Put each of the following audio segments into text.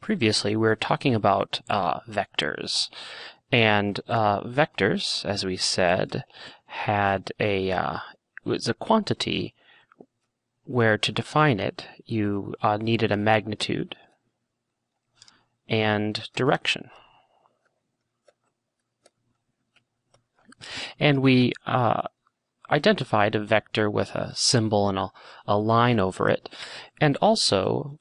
Previously, we were talking about vectors, and vectors, as we said, had was a quantity where to define it, you needed a magnitude and direction. And we identified a vector with a symbol and a line over it, and also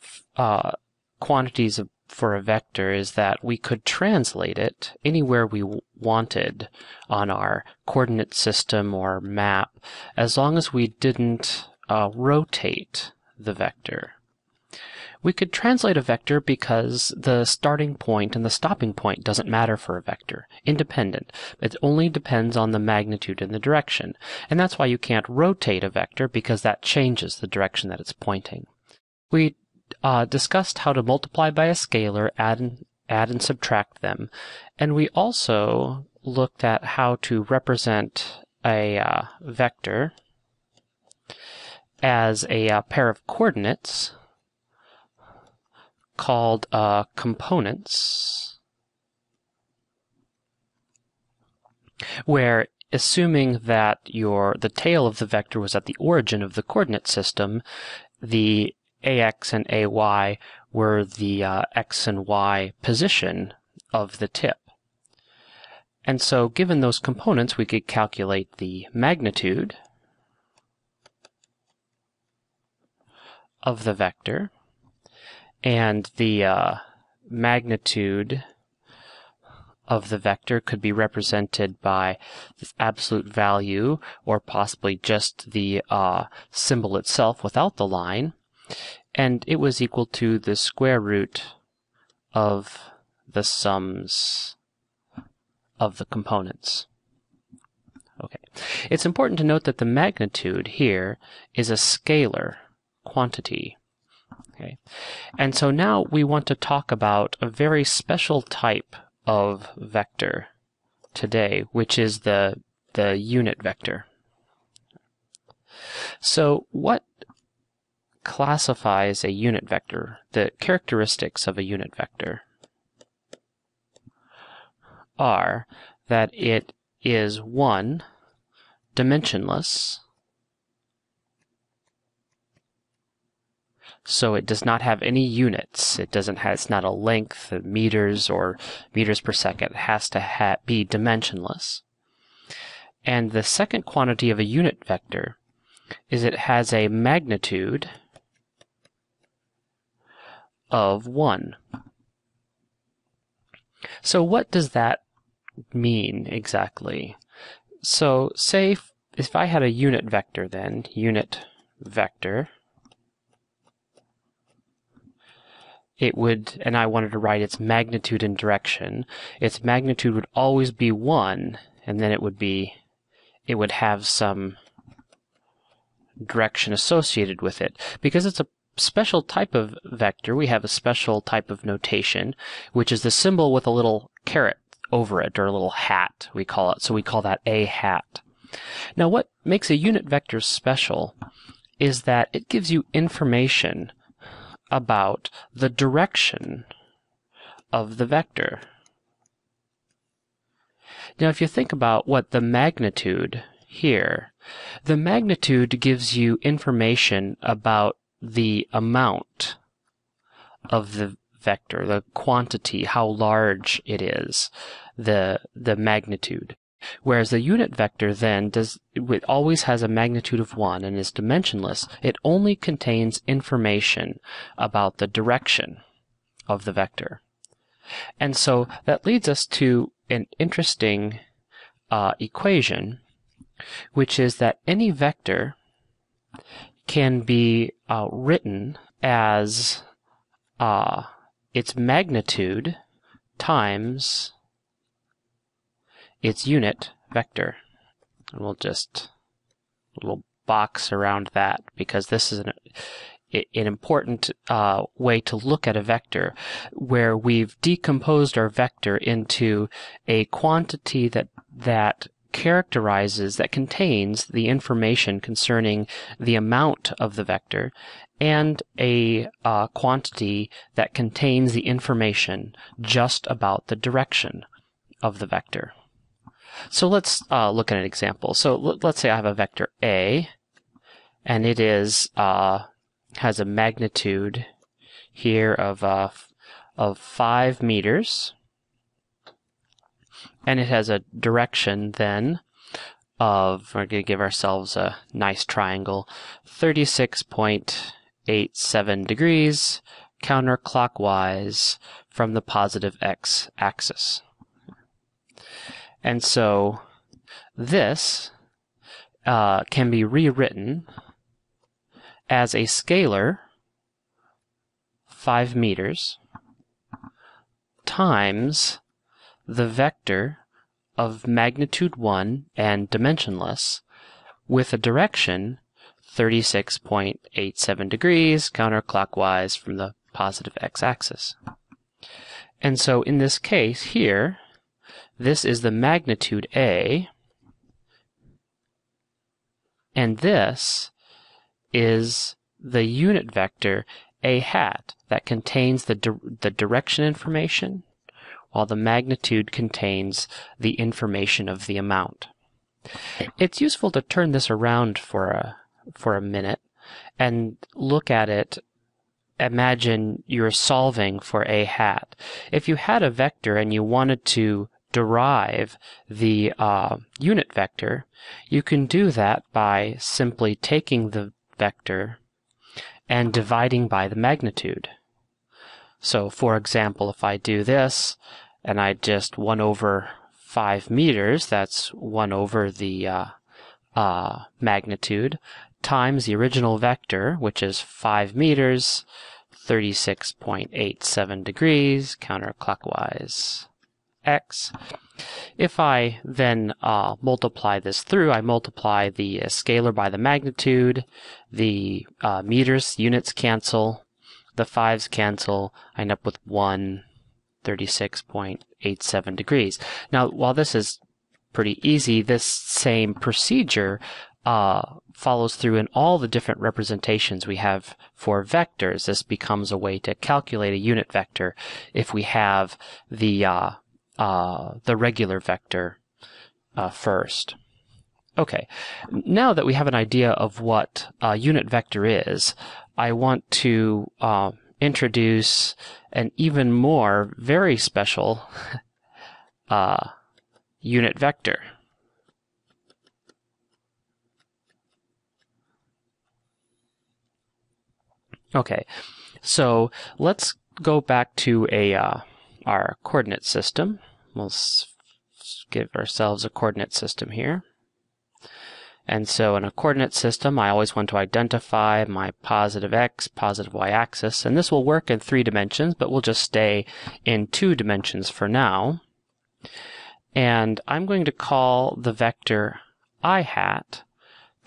quantities for a vector is that we could translate it anywhere we wanted on our coordinate system or map, as long as we didn't rotate the vector. We could translate a vector because the starting point and the stopping point doesn't matter for a vector, independent. It only depends on the magnitude and the direction. And that's why you can't rotate a vector, because that changes the direction that it's pointing. We discussed how to multiply by a scalar, add and subtract them. And we also looked at how to represent a vector as a pair of coordinates called components, where assuming that the tail of the vector was at the origin of the coordinate system, the ax and ay were the x and y position of the tip. And so given those components, we could calculate the magnitude of the vector, and the magnitude of the vector could be represented by this absolute value, or possibly just the symbol itself without the line, and it was equal to the square root of the sums of the components. Okay. It's important to note that the magnitude here is a scalar quantity. Okay. And so now we want to talk about a very special type of vector today, which is the unit vector. So what classifies a unit vector? The characteristics of a unit vector are that it is, one, dimensionless. So it does not have any units. It's not a length, meters or meters per second. It has to be dimensionless. And the second quantity of a unit vector is it has a magnitude of 1. So what does that mean exactly? So say if I had a unit vector then, unit vector, it would, and I wanted to write its magnitude and direction, its magnitude would always be 1, and then it would have some direction associated with it. Because it's a special type of vector, we have a special type of notation, which is the symbol with a little caret over it, or a little hat, we call it. So we call that a hat. Now what makes a unit vector special is that it gives you information about the direction of the vector. Now, if you think about what the magnitude here, the magnitude gives you information about the amount of the vector, the quantity, how large it is, the magnitude. Whereas the unit vector then it always has a magnitude of 1 and is dimensionless. It only contains information about the direction of the vector. And so that leads us to an interesting equation, which is that any vector can be written as its magnitude times its unit vector. And we'll just a little box around that, because this is an important way to look at a vector, where we've decomposed our vector into a quantity that that contains the information concerning the amount of the vector, and a quantity that contains the information just about the direction of the vector. So let's look at an example. So let's say I have a vector A, and it is has a magnitude here of 5 meters, and it has a direction then of, we're going to give ourselves a nice triangle, 36.87 degrees counterclockwise from the positive x-axis. And so this can be rewritten as a scalar 5 meters times the vector of magnitude 1 and dimensionless with a direction 36.87 degrees counterclockwise from the positive x-axis. And so in this case here, this is the magnitude A, and this is the unit vector A hat that contains the direction information, while the magnitude contains the information of the amount. It's useful to turn this around for a minute and look at it. Imagine you're solving for A hat. If you had a vector and you wanted to derive the unit vector, you can do that by simply taking the vector and dividing by the magnitude. So, for example, if I do this, and I just 1 over 5 meters, that's 1 over the magnitude, times the original vector, which is 5 meters, 36.87 degrees, counterclockwise x. If I then multiply this through, I multiply the scalar by the magnitude, the meters, units cancel, the 5s cancel, I end up with 36.87 degrees. Now, while this is pretty easy, this same procedure follows through in all the different representations we have for vectors. This becomes a way to calculate a unit vector if we have the regular vector first. Okay, now that we have an idea of what a unit vector is, I want to introduce an even more very special unit vector. Okay, so let's go back to our coordinate system. We'll give ourselves a coordinate system here. And so in a coordinate system, I always want to identify my positive x, positive y axis, and this will work in 3 dimensions, but we'll just stay in 2 dimensions for now. And I'm going to call the vector I hat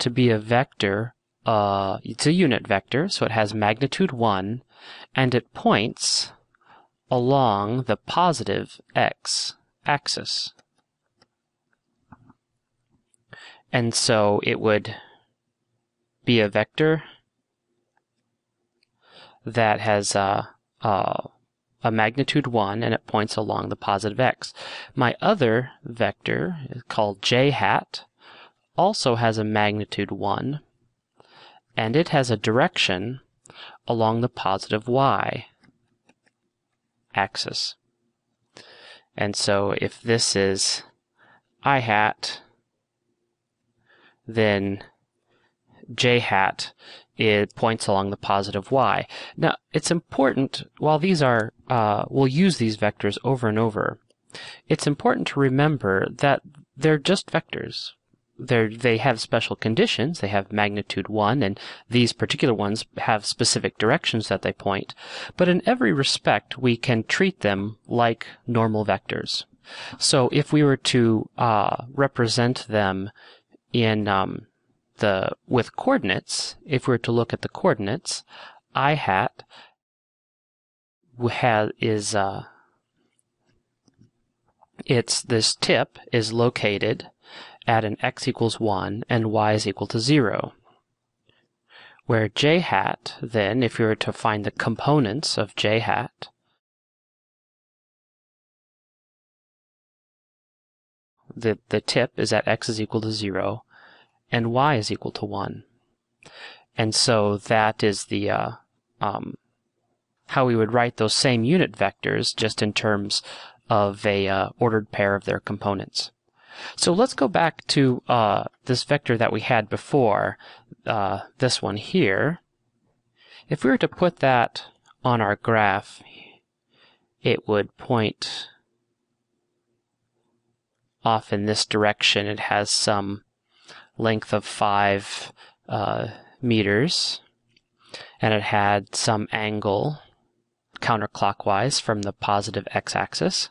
to be a vector, it's a unit vector, so it has magnitude 1, and it points along the positive x axis. And so it would be a vector that has a magnitude 1 and it points along the positive x. My other vector, called j hat, also has a magnitude 1 and it has a direction along the positive y axis. And so if this is I hat, then j hat, it points along the positive y. Now, it's important, while these are, we'll use these vectors over and over, it's important to remember that they're just vectors. They have special conditions. They have magnitude 1, and these particular ones have specific directions that they point. But in every respect, we can treat them like normal vectors. So if we were to represent them in with coordinates, if we were to look at the coordinates, I hat is this tip is located at an x equals 1 and y is equal to 0. Where j hat, then, if you were to find the components of j hat, the tip is at x is equal to 0 and y is equal to 1. And so that is the how we would write those same unit vectors, just in terms of a ordered pair of their components. So let's go back to this vector that we had before, this one here. If we were to put that on our graph, it would point off in this direction. It has some length of 5 meters, and it had some angle counterclockwise from the positive x-axis.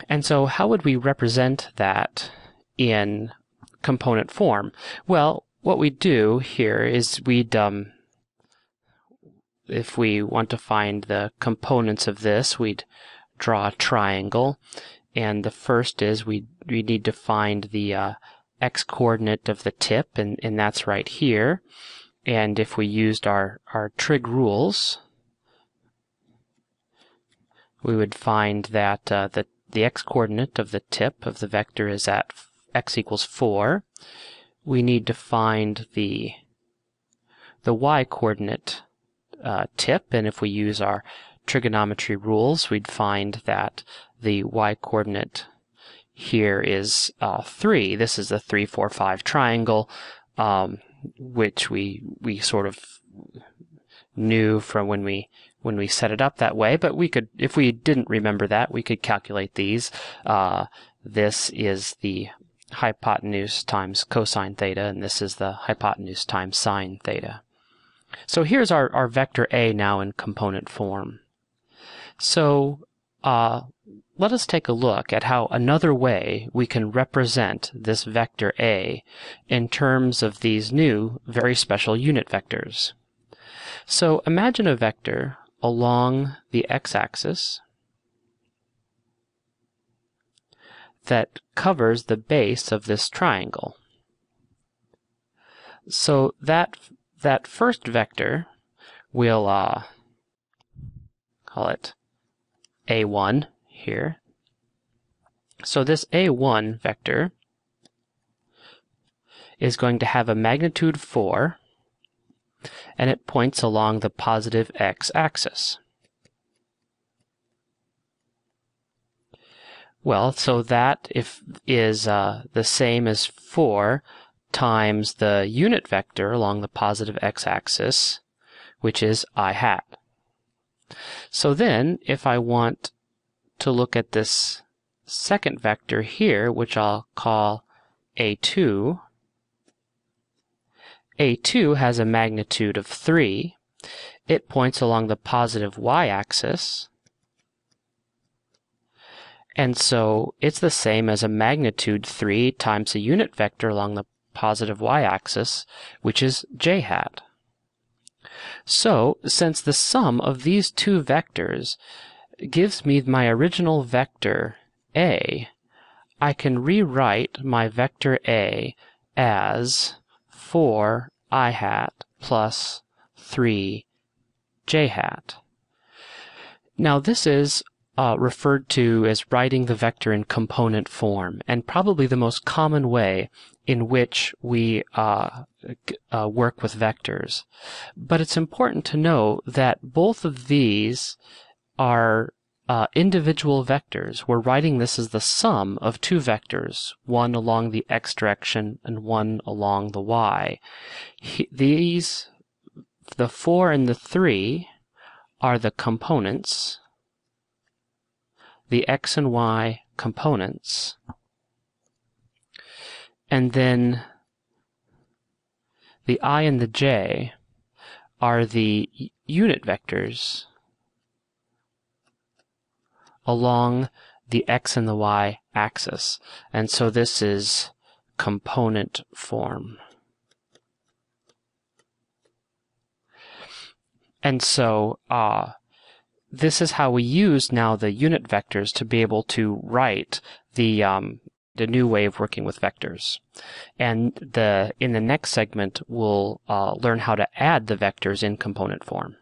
And so how would we represent that in component form? Well, what we do here is we'd, if we want to find the components of this, we'd draw a triangle. And the first is we need to find the x-coordinate of the tip, and that's right here. And if we used our trig rules, we would find that the x-coordinate of the tip of the vector is at x equals 4. We need to find the y-coordinate tip, and if we use our trigonometry rules, we'd find that the y-coordinate here is 3. This is a 3, 4, 5 triangle, which we sort of knew from when we set it up that way, but we could, if we didn't remember that, we could calculate these. This is the hypotenuse times cosine theta, and this is the hypotenuse times sine theta. So here's our vector A now in component form. So let us take a look at how another way we can represent this vector A in terms of these new, very special unit vectors. So imagine a vector along the x-axis that covers the base of this triangle. So that first vector, we'll call it A1 here. So this A1 vector is going to have a magnitude 4, and it points along the positive x-axis. Well, so that is the same as 4 times the unit vector along the positive x-axis, which is I hat. So then, if I want to look at this second vector here, which I'll call A2, A2 has a magnitude of 3. It points along the positive y-axis, and so it's the same as a magnitude 3 times a unit vector along the positive y-axis, which is j hat. So, since the sum of these two vectors gives me my original vector A, I can rewrite my vector A as 4 I hat plus 3 j hat. Now this is referred to as writing the vector in component form, and probably the most common way in which we work with vectors. But it's important to know that both of these are individual vectors. We're writing this as the sum of two vectors, one along the x direction and one along the y. These, the 4 and the 3, are the components, the x and y components, and then the I and the j are the unit vectors along the x and the y axis. And so this is component form. And so this is how we use now the unit vectors to be able to write the a new way of working with vectors. And in the next segment, we'll learn how to add the vectors in component form.